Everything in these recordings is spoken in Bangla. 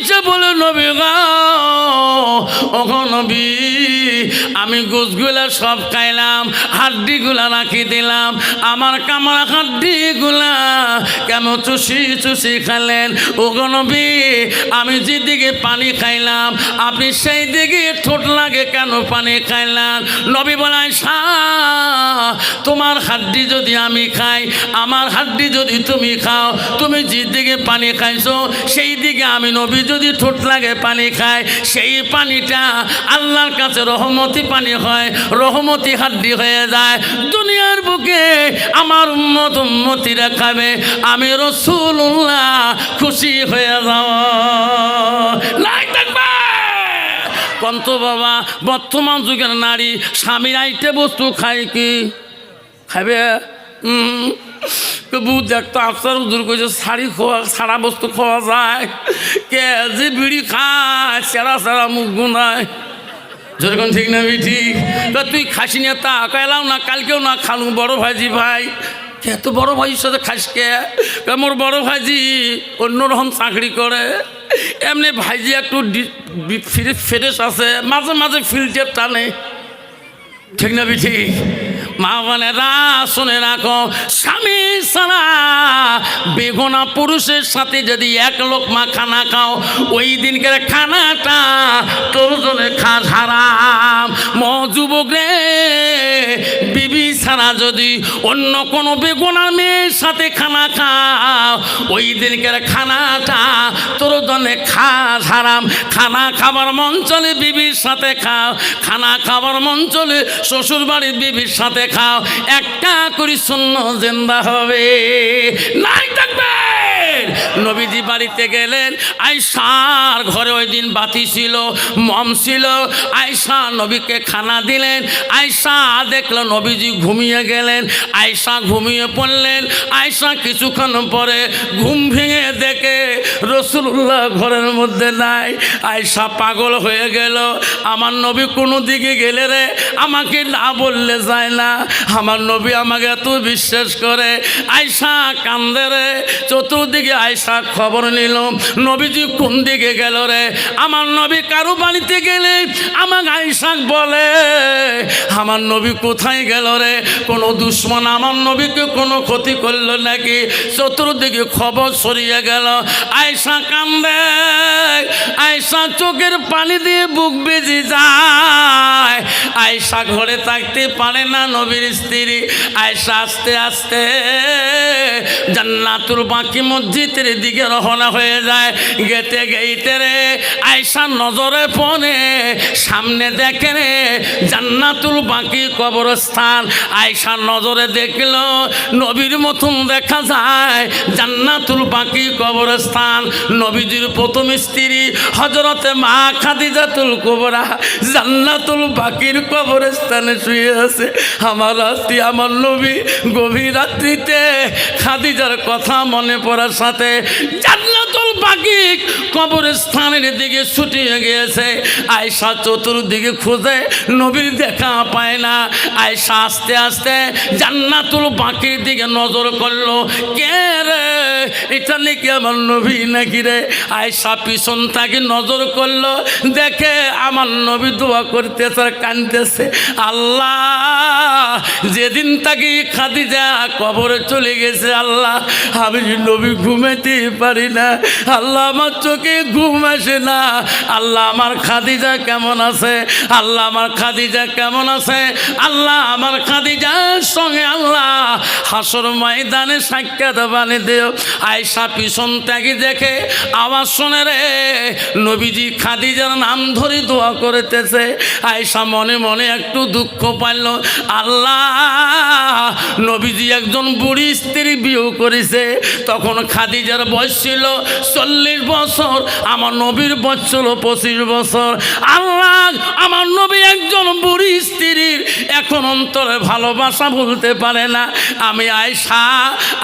আইসা বলে নবী গো ওগো নবী আমি গোশগুলা সব খাইলাম, হাড্ডিগুলা রাখি দিলাম, আমার কামড়া হাড্ডিগুলা কেন চুষি চুষি খাইলেন? ওগো নবী আমি যেদিকে পানি খাইলাম আপনি সেই দিকে ঠোঁট লাগে কেন পানি খাইলেন? নবী বলে আয়েশা তোমার হাড্ডি যদি আমি খাই, আমার হাড্ডি যদি তুমি খাও, তুমি যেদিকে পানি খাইছো সেই দিকে আমি নবী যদি ঠোঁট লাগে পানি খাই, সেই পানিটা আল্লাহর কাছে রহমতি পানি হয়, রহমতি হাড্ডি হয়ে যায়। দুনিয়ার বুকে আমার উম্মত উম্মতিরা খাবে, আমি রাসূলুল্লাহ খুশি হয়ে যাও। লাইক থাকবে কন্ত বাবা বর্তমান যুগের নারী স্বামীর আইটে বস্তু খায় কি খাবে? বুধ একটা আফসার দূর করেছে শাড়ি খোয়া সারা বস্তু খাওয়া যায়, কে যে বিড়ি খায় সেরা সেরা মুখ গুনায়। যেরকম ঠিক না ঠিক? তুই খাসি না তা কাইলাম না, কালকেও না খালু বড় ভাইজি ভাই। কে তো বড় ভাইয়ের সাথে খাস কে? মোর বড় ভাইজি অন্যরকম চাকরি করে, এমনি ভাইজি একটু ফ্রেশ আছে, মাঝে মাঝে ফিল্টার টানে। ঠিক না ঠিক? মা বোনেরা শুনে রাখো, স্বামী ছাড়া বেগুনা পুরুষের সাথে যদি এক লোকমা খানা খাও, ওই দিনকার খানাটা তোর জন্য খাস হারাম। যুবক রে, বিবি ছাড়া যদি অন্য কোনো বেগুনা মেয়ের সাথে খানা খাও, ওই দিনকার খানাটা তোর জন্য খাস হারাম। খানা খাবার মন চলে বিবির সাথে খাও, খানা খাবার মন চলে শ্বশুর বাড়ির বিবির সাথে খাও, একটা করে শূন্য জিন্দা হবে। নাই থাকবে। নবীজি বাড়িতে গেলেন, আয়েশার ঘরে ওই দিন বাতি ছিল, মম ছিল। আয়েশা নবীকে খানা দিলেন, আয়েশা দেখলো নবীজি ঘুমিয়ে গেলেন, আয়েশা ঘুমিয়ে পড়লেন। আয়েশা কিছুক্ষণ পরে ঘুম ভেঙে দেখে রাসূলুল্লাহ ঘরের মধ্যে নাই। আয়েশা পাগল হয়ে গেল, আমার নবী কোনো দিকে গেলে রে আমাকে না বললে যায় না, আমার নবী আমাকে এত বিশ্বাস করে। আয়েশা কান্দে রে, চতুর্দিকে আয়েশা খবর নিল নবীজি কোন দিকে গেল রে। আমার নবী কারো বাড়িতে গেলে আমাকে আয়েশা বলে আমার নবী কোথায় গেল রে, কোনো দুশ্মন আমার নবীকে কোনো ক্ষতি করলো নাকি? চতুর্দিকে খবর ছড়িয়ে গেল। আয়েশা কান্দে, আয়েশা চোখের পানি দিয়ে বুক বেজে যায়। আয়েশা ঘরে থাকতে পারে না, নবীর স্ত্রী। আয়েশা আস্তে আস্তে জান্নাতুল বাকি মসজিদের দিকে রওনা হয়ে যায়। গেতে গেইতে রে আয়েশা নজরে পড়ে, সামনে দেখে রে জান্নাতুল বাকি কবরস্থান। আয়েশা নজরে দেখলো নবীর মতন দেখা যায় জান্নাতুল বাকি কবরস্থান। নবীজির প্রথম স্ত্রী হযরতে মা খাদিজাতুল কুবরা জান্নাতুল বাকির কবরস্থানে শুয়ে আছে। আমার রাত্রি আমার নবী গভীর রাত্রিতে খাদিজার কথা মনে পড়ার সাথে জান্নাতুল বাকি কবরস্থানের দিকে ছুটিয়ে গিয়েছে। আয়েশা চতুর্দিকে খুঁজে নবীর দেখা পায় না। আয়েশা আস্তে আস্তে জান্নাতুল বাকির দিকে নজর করলো, কে রে এটা নাকি আমার নবী নাকি রে? আয়েশা পিছন থেকে নজর করলো, দেখে আমার নবী দোয়া করতেছে আর কাঁদতেছে, আল্লাহ যেদিন তাকে খাদিজা কবরে চলে গেছে আল্লাহ আমি নবী ঘুমাতে পারি না, আল্লাহ আমার চোখে ঘুম আসে না, আল্লাহ আমার খাদিজা কেমন আছে, আল্লাহ আমার খাদিজা কেমন আছে, আল্লাহ আমার খাদিজার সঙ্গে আল্লাহ হাসর ময়দানে সাক্ষাৎ বানিয়ে দিও। আয়েশা পিছন থেকে দেখে আওয়াজ শুনে রে নবীজি খাদিজার নাম ধরে দোয়া করতেছে। আয়েশা মনে মনে একটু দুঃখ পাইল, আল্লাহ নবীজি একজন বুড়ি স্ত্রী বিয়ে করেছে, তখন খাদিজার বয়স ছিল 40 বছর, আমার নবীর বয়স ছিল 25 বছর। আল্লাহ আমার নবী একজন বুড়ি স্ত্রীর এখন অন্তরে ভালোবাসা বলতে পারে না। আমি আয়েশা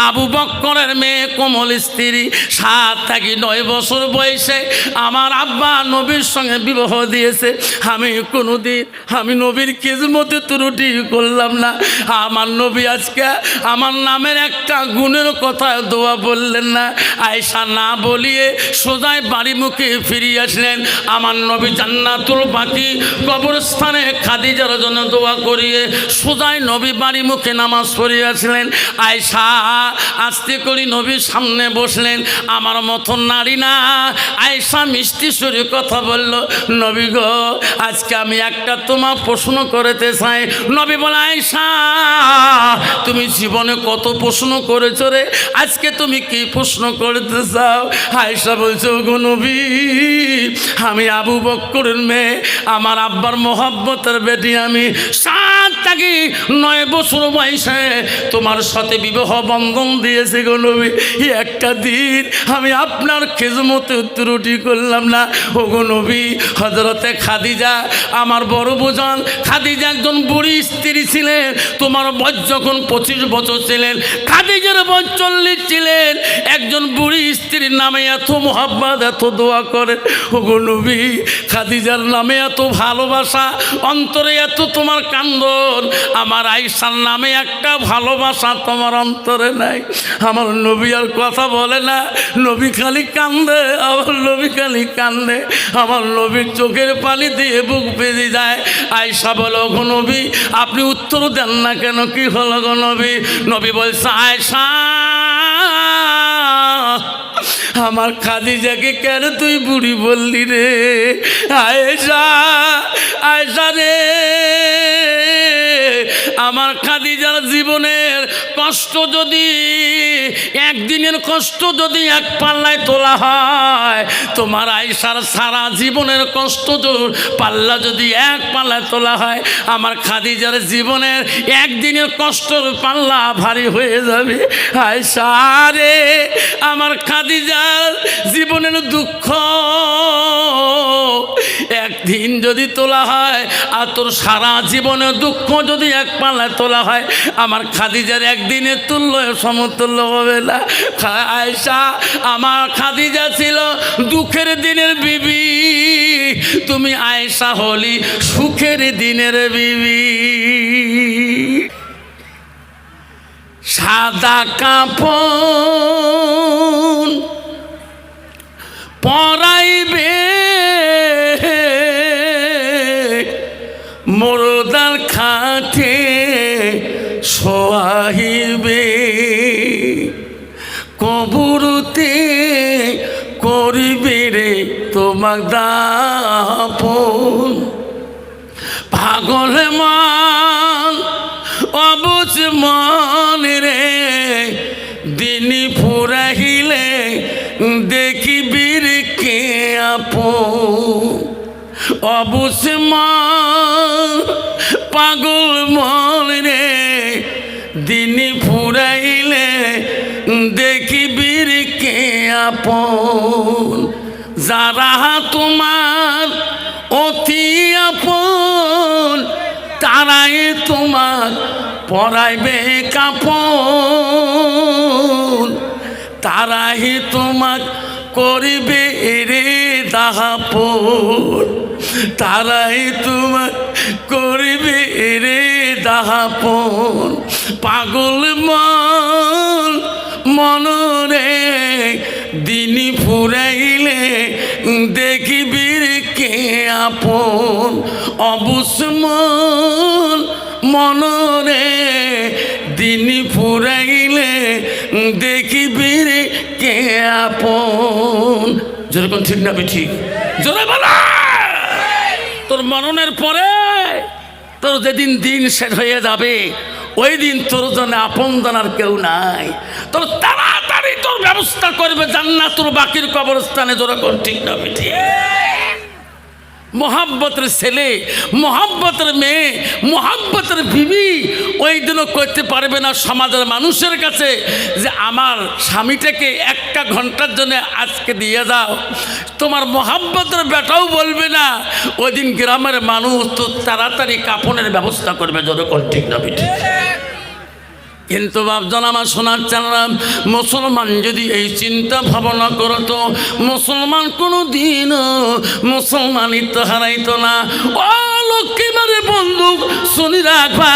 আবু বকরের মেয়ে কোমল স্ত্রী। 7 থেকে 9 বছর বয়সে আমার আব্বা নবীর সঙ্গে বিবাহ দিয়েছে। আমি নবীর খিদমতে ত্রুটি করলাম না। আমার নবী আজকে আমার নামের একটা গুণের কথা দোয়া বললেন না। আয়েশা না বলিয়ে সোজাই বাড়ি মুখে ফিরিয়ে আসলেন। আমার নবী জান্নাতুল বাকি কবরস্থানে খাদিজার জন্য দোয়া করিয়ে সোজাই নবী বাড়ি মুখে নামাজ পড়িয়ে আসলেন। আয়েশা আস্তে করে নবীর সামনে বসলেন। আমার মতো নারী না, আয়েশা মিষ্টি সুরে কথা বলল, নবী গো আজকে আমি একটা তোমার প্রশ্ন করতে চাই। নবী বলে, আয়েশা তুমি জীবনে কত প্রশ্ন করেছো রে, আজকে তুমি কি প্রশ্ন করতে চাও? আয়েশা বলছে, গো নবী আমি আবু বকরের মেয়ে, আমার আব্বার মোহাব্বতের বেটি, আমি 7 থেকে 9 বছর বয়সে তোমার সাথে বিবাহ বন্ধন দিয়েছি গো নবী। একটা দিন আমি আপনার খিদমতে ত্রুটি করলাম না। ও গো নবী, হযরতে খাদিজা আমার বড় বোঝান, খাদিজা একজন বুড়ি স্ত্রী ছিলেন। তোমার বয়স যখন 25 বছর ছিলেন, খাদিজার বয়স 40 ছিলেন। একজন বুড়ি স্ত্রীর নামে এত মোহাব্বত, এত দোয়া করেন। ও গো নবী, খাদিজার নামে এত ভালোবাসা, অন্তরে এত তোমার কান্দন, আমার আয়েশার নামে একটা ভালোবাসা তোমার অন্তরে নাই। আমার নবী আর কথা বলে না, নবী খালি কান্দে, আমার নবী খালি কান্দে। আমার নবীর চোখের পানি দিয়ে বুক বেজে যায়। আয়েশা বলো, গো নবী আপনি উত্তর দেন না কেন, কি হলো গো নবী? নবী বলছে, আয়েশা আমার খাদিজাকে কেন তুই বুড়ি বললি রে? আয়েশা, আয়েশা রে, আমার খাদিজার জীবনের কষ্ট যদি একদিনের কষ্ট যদি এক পাল্লায় তোলা হয়, তোমার আয়েশার সারা জীবনের কষ্ট পাল্লা যদি এক পাল্লায় তোলা হয়, আমার খাদিজার জীবনের একদিনের কষ্টর পাল্লা ভারী হয়ে যাবে। আয়েশা রে, আমার খাদিজার জীবনের দুঃখ একদিন যদি তোলা হয়, আর তোর সারা জীবনের দুঃখ যদি এক পাল্লায় তোলা হয়, আমার খাদিজার একদিনের তুল্য সমতুল্য হবে না। আয়েশা, আমার খাদিজা ছিল দুঃখের দিনের বিবি, তুমি আয়েশা হলি সুখের দিনের বিবি। সাদা কাপড় পরাইবে মোরদার খাটে শোয়াইবে, কবরতে করিবে রে তোমাক দাফন। পাগল মন অবুঝ মন রে, দিন ফুরাইলে দেখিবির কে আপন। অবুঝ মন পাগল মন রে, দিন ফুরাইলে দেখিবির কে আপন। যারা তোমার অতি আপন, তারাই তোমার পরাইবে কাপন, তারাই তোমাক করিবে রে দাফন, তারাই তোমাক করিবে রে দাফন। পাগল মন মনরে, দিন ফুরাইলে দেখিবির কে আপন। অবুঝ মন মনরে, দিন ফুরাইলে দেখিবির কে আপন। যেরকম ঠিক না ঠিক জোরে বলা। তোর মননের পরে তোর যেদিন দিন শেষ হয়ে যাবে, ওই দিন তোর জন্য আপন জানার কেউ নাই। তোর তাড়াতাড়ি তোর ব্যবস্থা করবে জান্নাতুল বাকির কবরস্থানে। যেরকম ঠিক না ঠিক। মোহাব্বতের ছেলে, মোহাব্বতের মেয়ে, মোহাব্বতের বিবি ওই দিনও করতে পারবে না সমাজের মানুষের কাছে যে আমার স্বামীটাকে 1 ঘন্টার জন্য আজকে দিয়ে যাও। তোমার মোহাব্বতের বেটাও বলবে না। ওই দিন গ্রামের মানুষ তো তাড়াতাড়ি কাফনের ব্যবস্থা করবে। যেরকম ঠিক না ঠিক। কিন্তু বাপজন আমার শোনার চালাম, মুসলমান যদি এই চিন্তা ভাবনা করতো, মুসলমান কোনো দিনও মুসলমানিত্ব হারাইতো না। ও লক্ষ্মীবারে বন্ধু শুনি রাখবা,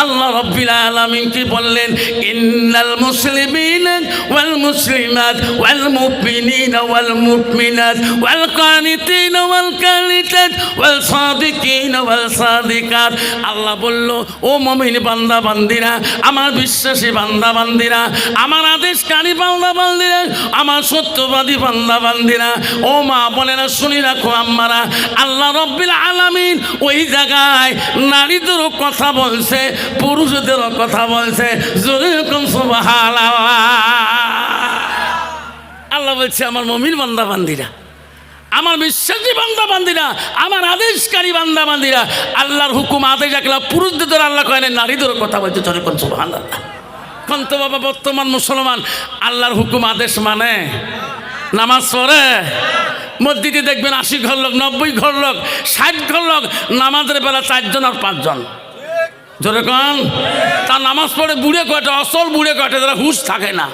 আল্লাহ রাব্বুল আলামিন কি বললেন? ইন্নাল মুসলিমিনা ওয়াল মুসলিমাত ওয়াল মুমিনিনা ওয়াল মুমিনাত ওয়াল কানিতিনা ওয়াল কানিতাত ওয়াল সাদিকিনা ওয়াল সাদিকাত। আল্লাহ বলল, ও মুমিন বান্দা বান্দিরা, আমার বিশ্বাসী বান্দা বান্দিরা, আমার আদেশকারী বান্দা বান্দিরা, আমার সত্যবাদী বান্দা বান্দিরা, ও মা বোনেরা শুনি রাখো আম্মারা, আল্লাহ রাব্বুল আলামিন ওই জায়গায় নারীদেরও কথা বলছে, পুরুষদেরও কথা বলছে। জোরে কোন সুবহানাল্লাহ। আল্লাহ বলছে, আমার মুমিন বান্দা বান্দিরা, আমার বিশ্বাসী বান্দা বান্দিরা, আমার আদেশকারী বান্দা বান্দিরা, আল্লাহর হুকুম আদেশ একলা পুরুষদের আল্লাহ কয় না, নারীদেরও কথা বলছে। জোরে কোন সুবহানাল্লাহ। কোন তো বাবা বর্তমান মুসলমান আল্লাহর হুকুম আদেশ মানে নামাজ পড়ে? মসজিদে দেখবেন 80 ঘর লোক, 90 ঘর লোক, 60 ঘর লোক, নামাজের বেলা 4 জন আর 5 জন। জোরে কোন? তার নামাজ পড়ে বুড়ে কয়টা, অসল বুড়ে কয়টা, যারা হুঁশ থাকে না,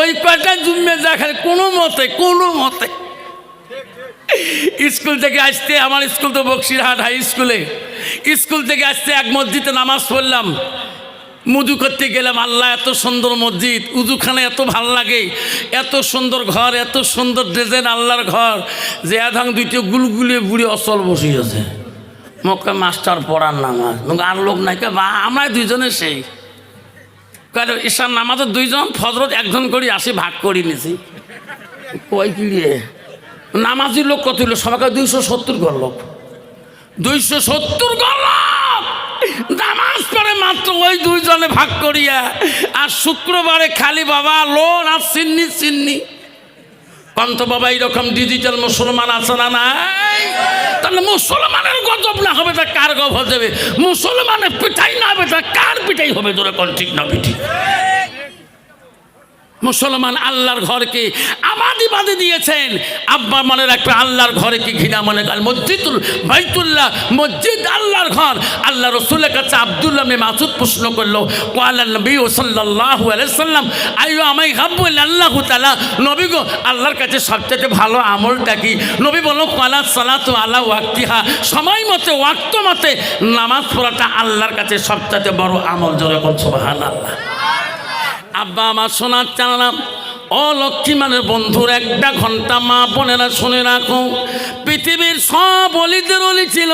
ওই কয়টা জুম্মে দেখে কোনো মতে স্কুল থেকে আসতে, আমার স্কুল তো বক্সিরহাট হাই স্কুলে, স্কুল থেকে আসতে এক মসজিদে নামাজ পড়লাম, মুজু করতে গেলাম। আল্লাহ, এত সুন্দর মসজিদ, উজুখানে এত ভাল লাগে, এত সুন্দর ঘর, এত সুন্দর ডিজাইন আল্লাহর ঘর, যে আধাং দুইটিও গুলগুলিয়ে বুড়ি অচল বসিয়েছে। মক্কা মাস্টার পড়ার নামাজ, আর লোক নাই, বা আমরা দুইজনে সেই ঈশার নামাজের 2 জন, ফজরত 1 জন করি আসি, ভাগ করি নিছি। কই কিড়িয়ে নামাজি লোক কত হইল? সবাইকে 270 ঘর লোক, 270 ঘর লোক নামাজ পড়ে মাত্র ওই 2 জনে ভাগ করিয়া। আর শুক্রবারে খালি বাবা লোন আর চিন্নি কন্ত বাবা, এইরকম ডিজিটাল মুসলমান আছে না নাই? তাহলে মুসলমানের গজব না হবে তা কার গজব হবে? মুসলমানের পিঠাই না হবে তা কার পিঠাই হবে? জোরে কোন ঠিক না পিঠি? মুসলমান আল্লাহর ঘরকে আমাদি বাঁধে দিয়েছেন। আব্বা মনে রাখবে, আল্লাহর ঘরে কি ঘৃণা মনে করেন? মসজিদুল বাইতুল্লাহ, মসজিদ আল্লাহর ঘর। আল্লাহ রসুলের কাছে আব্দুল্লাহ ইবনে মাসউদ প্রশ্ন করলো, ওয়ালা নবী সাল্লাল্লাহু আলাইহি সাল্লাম আইয়ু আমাই হাব্বু ইলাল্লাহু তাআলা, নবী গো আল্লাহর কাছে সবচেয়ে ভালো আমলটা কি? নবী বলল, ক্বালা সালাতু আলা ওয়াক্তিহা, সময় মতে ওয়াক্ত মতে নামাজ পড়াটা আল্লাহর কাছে সবচেয়ে বড় আমল। জোরে বল সুবহানাল্লাহ। আব্বা আমার শোনার চালাম, ও লক্ষ্মীমানের বন্ধুর 1টা ঘন্টা মা বোনেরা শুনে রাখো, পৃথিবীর সব অলিদের অলি ছিল,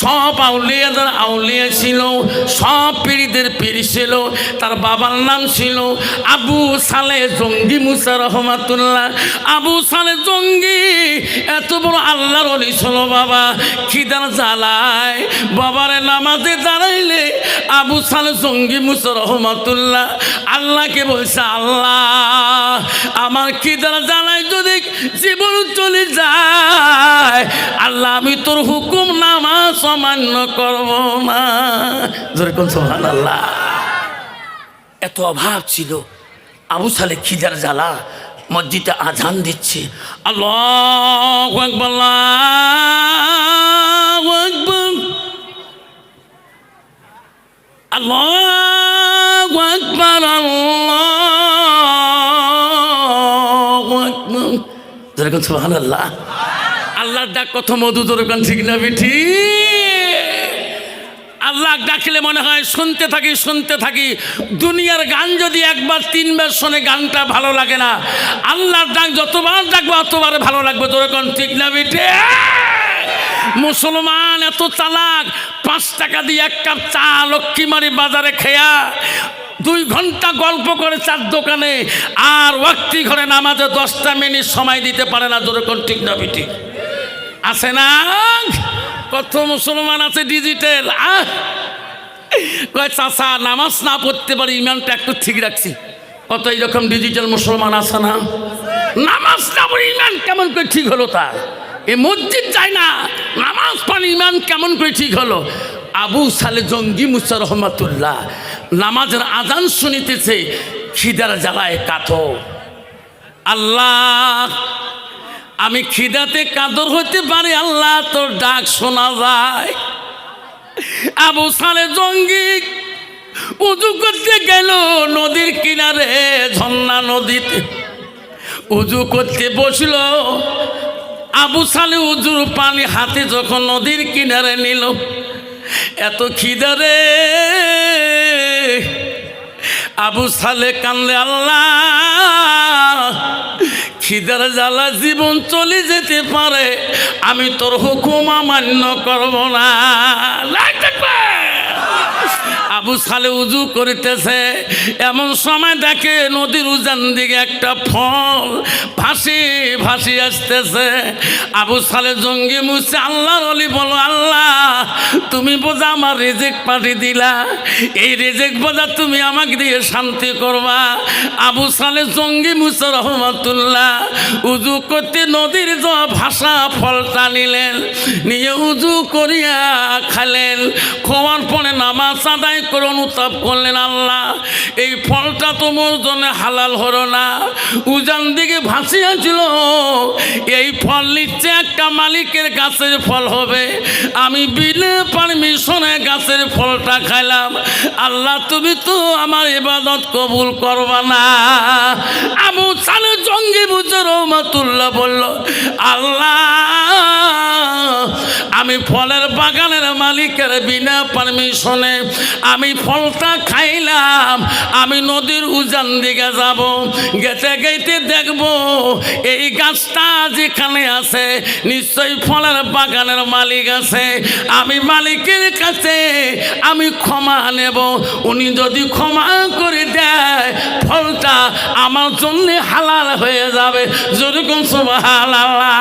সব আউলিয়াদের আউলিয়া ছিল, সব পীরদের পীর ছিল। তার বাবার নাম ছিল আবু সালে জঙ্গি মুসা রহমাতুল্লাহ। আবু সালে জঙ্গি এত বড় আল্লাহর অলি ছিল বাবা, খিদার জ্বালায় বাবারে নামাজে দাঁড়াইলে আবু সালে জঙ্গি মুসা রহমাতুল্লাহ আল্লাহকে বলছে, আল্লাহ আমার খিদার জ্বালায় যদি জীবন চলে যায়, আল্লাহ আমি তোর হুকুম নামাজ অমান্য করব না। যেরকম সুবহানাল্লাহ। এত অভাব ছিল, আবু সালে খিদার জ্বালা, মসজিদে আজান দিচ্ছে, আল্লাহু আকবার আল্লাহু আকবার আল্লাহু আকবার আল্লাহু আকবার। যেরকম সুবহানাল্লাহ। আল্লাহর ডাক কত মধু, যেরকম ঠিক না বিঠি? আল্লাহ ডাকলে মনে হয় শুনতে থাকি। দুনিয়ার গান যদি 1 বার 3 বার শোনে গানটা ভালো লাগে না। আল্লাহর ডাক যতবার ডাকবো অতবার ভালো লাগবে। যেরকম ঠিক না বিঠি? মুসলমান এত চালাক, 5 টাকা দিয়ে 1 কাপ চা লক্ষ্মীমারি বাজারে খেয়া 2 ঘন্টা গল্প করে 4 দোকানে, আর ওয়াক্তি ঘরে নামাজে 10টা মিনিট সময় দিতে পারে না। যেরকম ঠিক না বিঠি? আছে না? কত মুসলমান আছে ডিজিটাল। কয় চাচা নামাজ না পড়তে পারি, ইমানটা একটু ঠিক রাখছি। কত এইরকম ডিজিটাল মুসলমান আছে না? নামাজ না পড়ে ইমান কেমন করে ঠিক হলো তার? এই মসজিদ যায় না, নামাজ পড়ে ইমান কেমন করে ঠিক হলো? আবু সালে জঙ্গি মুসা রহমাতুল্লাহ নামাজের আজান শুনিতেছে, খিদার জ্বালায় কাতর। আল্লাহ আমি খিদাতে কাতর হইতে পারি, আল্লাহ তোর ডাক শোনা যায়। আবু সালে জঙ্গি উজু করতে গেল নদীর কিনারে, ঝর্ণা নদীতে উজু করতে বসল। আবু সালে উজুর পানি হাতে যখন নদীর কিনারে নিল, এত খিদারে আবু সালে কান্দে, আল্লাহ খিদার জ্বালা জীবন চলে যেতে পারে, আমি তোর হুকুম অমান্য করব না। আবু সালে উজু করিতেছে, এমন সময় দেখে নদীর উজান দিকে একটা ফল ভাসি ভাসি আসতেছে। আবু সালে জঙ্গি মুছে আল্লাহর ওলি বলো, আল্লাহ তুমি বোঝা আমার রিজিক পাঠিয়ে দিলা, এই রিজিক বোঝা তুমি আমাকে দিয়ে শান্তি করবা। আবু সালে জঙ্গি মুছে রহমাতুল্লাহ উজু করতে নদীর ভাষা ফলটা নিলেন, নিয়ে উজু করিয়া খালেন। খাওয়ার পরে নামাজ আদায় করে অনুতাপ করলেন, আল্লাহ এই ফলটা তোমার জন্য হালাল হলো না, উজান দিকে ভাসিয়াছিল, এই ফল নিচ্ছে একটা মালিকের গাছের ফল হবে, আমি বিলে পারমিশনে গাছের ফলটা খাইলাম, আল্লাহ তুমি তো আমার ইবাদত কবুল করবা না। আবু সালে জঙ্গি বুঝে রহমাতুল্লাহ বলল, আল্লাহ আমি ফলের বাগানের মালিকের বিনা পারমিশনে আমি ফলটা খাইলাম, আমি নদীর উজান দিকে যাব, গেতে গেতে দেখব এই গাছটা যেখানে আছে নিশ্চয়ই ফলের বাগানের মালিক আছে, আমি মালিকের কাছে আমি ক্ষমা নেব, উনি যদি ক্ষমা করে দেয় ফলটা আমার জন্য হালাল হয়ে যাবে। যেরকম সুবহানাল্লাহ।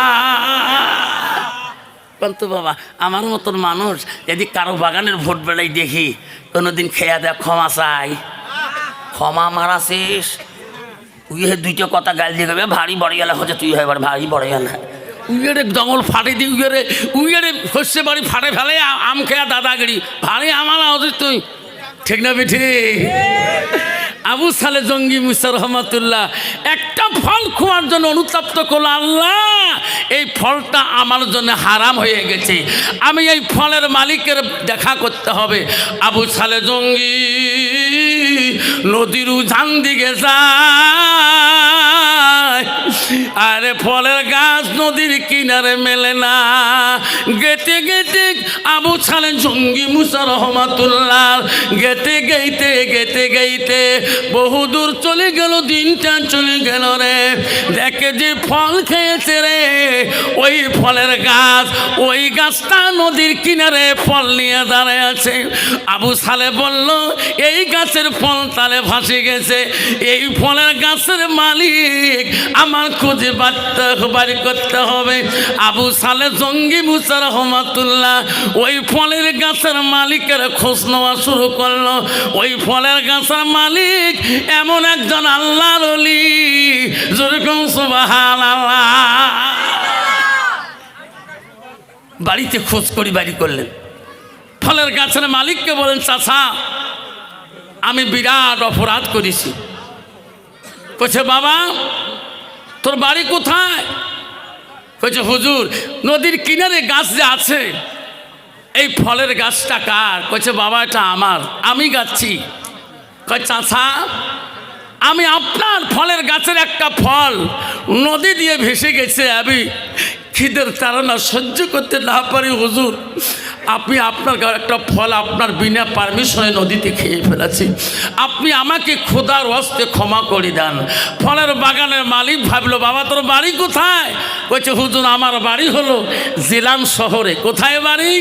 কিন্তু বাবা আমার মতন মানুষ যদি কারো বাগানের ভোট বেলায় দেখি কোনোদিন খেয়া দেয় ক্ষমা চাই, ক্ষমা মারা শেষ, উইয়ে দুইটা কথা গাল দিয়ে গেবে, ভারী বড় গেলে হচ্ছে তুই এবার ভারী বড় গেলে উইয়েরে জঙ্গল ফাটে দি, উইয়েরে শস্যে বাড়ি ফাটে ফেলে আম খেয়া দাদাগিরি ভারী আমার হচ্ছে তুই, ঠিক না বিঠি? আবু সালে জঙ্গি মুসা রহমাতুল্লাহ একটা ফল খাওয়ার জন্য অনুতপ্ত করলো, আল্লাহ এই ফলটা আমার জন্য হারাম হয়ে গেছে, আমি এই ফলের মালিকের দেখা করতে হবে। আবু সালে জঙ্গি নদীর উজান দিকে যায়, আরে ফলের গাছ নদীর কিনারে মেলে না, গেতে গেতে আবু সালে জঙ্গি মুসা রহমাতুল্লাহ গেতে গেতে গেতে গেতে বহুদূর চলে গেল, দিনটা চলে গেল রে, দেখে যে ফল খেয়েছে রে ওই ফলের গাছ, ওই গাছটা নদীর কিনারে ফল নিয়ে দাঁড়ায় আছে। আবু সালে বলল, এই গাছের ফল তালে ভাসে গেছে, এই ফলের গাছের মালিক আমার খুঁজে বাড়ি করতে হবে। আবু সালে জঙ্গি মুসা রহমাতুল্লাহ ওই ফলের গাছের মালিকের খোঁজ নেওয়া শুরু করলো। ওই ফলের গাছের মালিক এমন একজন আল্লাহর ওলি, যেরকম সুবহানাল্লাহ। বাড়িতে খোঁজ করি বাড়ি করলেন, ফলের গাছের মালিককে বলেন, চাচা আমি বিরাট অপরাধ করেছি। কইছে, বাবা তোর বাড়ি কোথায়? কইছে, হুজুর নদীর কিনারে গাছ যে আছে এই ফলের গাছটা কার? কইছে, বাবা এটা আমার, আমি গাচ্ছি। কয়, চাচা আমি আপনার ফলের গাছের একটা ফল নদী দিয়ে ভেসে গেছে, আমি খিদের তাড়না সহ্য করতে না পারি হুজুর, আপনি আপনার একটা ফল আপনার বিনা পারমিশনে নদীতে খেয়ে ফেলেছি, আপনি আমাকে খোদার হস্তে ক্ষমা করে দেন। ফলের বাগানের মালিক ভাবলো, বাবা তোর বাড়ি কোথায়? কইছে, হুজুর আমার বাড়ি হলো জিলান শহরে। কোথায় বাড়ি?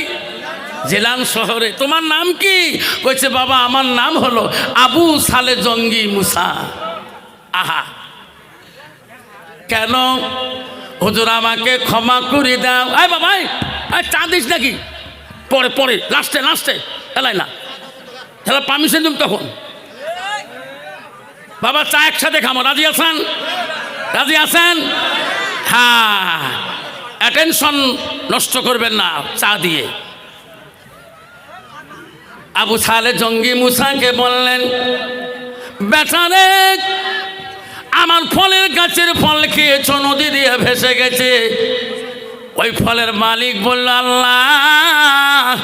জিলান শহরে। তোমার নাম কি? কইছে, বাবা আমার নাম হলো আবু সালে জঙ্গি মুসা। আহা, কেন? হুজুর আমাকে ক্ষমা করে দাও। আয় বাবা চা দিস নাকি? পরে পরে লাস্টে লাস্টে এলাই না, তাহলে পারমিশন দিম তখন। বাবা চা একসাথে খামো, রাজি আছেন? রাজি আছেন? হ্যাঁ, অ্যাটেনশন নষ্ট করবেন না চা দিয়ে। আবু সালে জঙ্গি মুসাকে বললেন, বেচারে আমার ফলের গাছের ফল খেয়েছ, নদী দিয়ে ভেসে গেছে। ওই ফলের মালিক বলল, আল্লাহ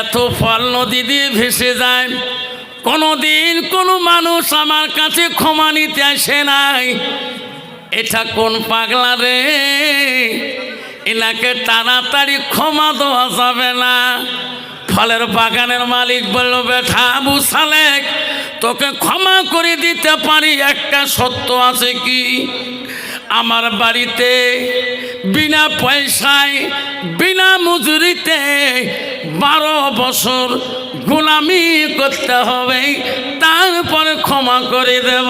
এত ফল নদী দিয়ে ভেসে যায়, কোনোদিন কোনো মানুষ আমার কাছে ক্ষমা নিতে আসে নাই। এটা কোন পাগলা রে, এনাকে তাড়াতাড়ি ক্ষমা দেওয়া যাবে না। ফলের বাগানের মালিক বলল, বেটা আবু সালেক, তোকে ক্ষমা করে দিতে পারি, একটা সত্য আছে কি, আমার বাড়িতে বিনা পয়সায় বিনা মজুরিতে 12 বছর গোলামি করতে হবে, তারপরে ক্ষমা করে দেব।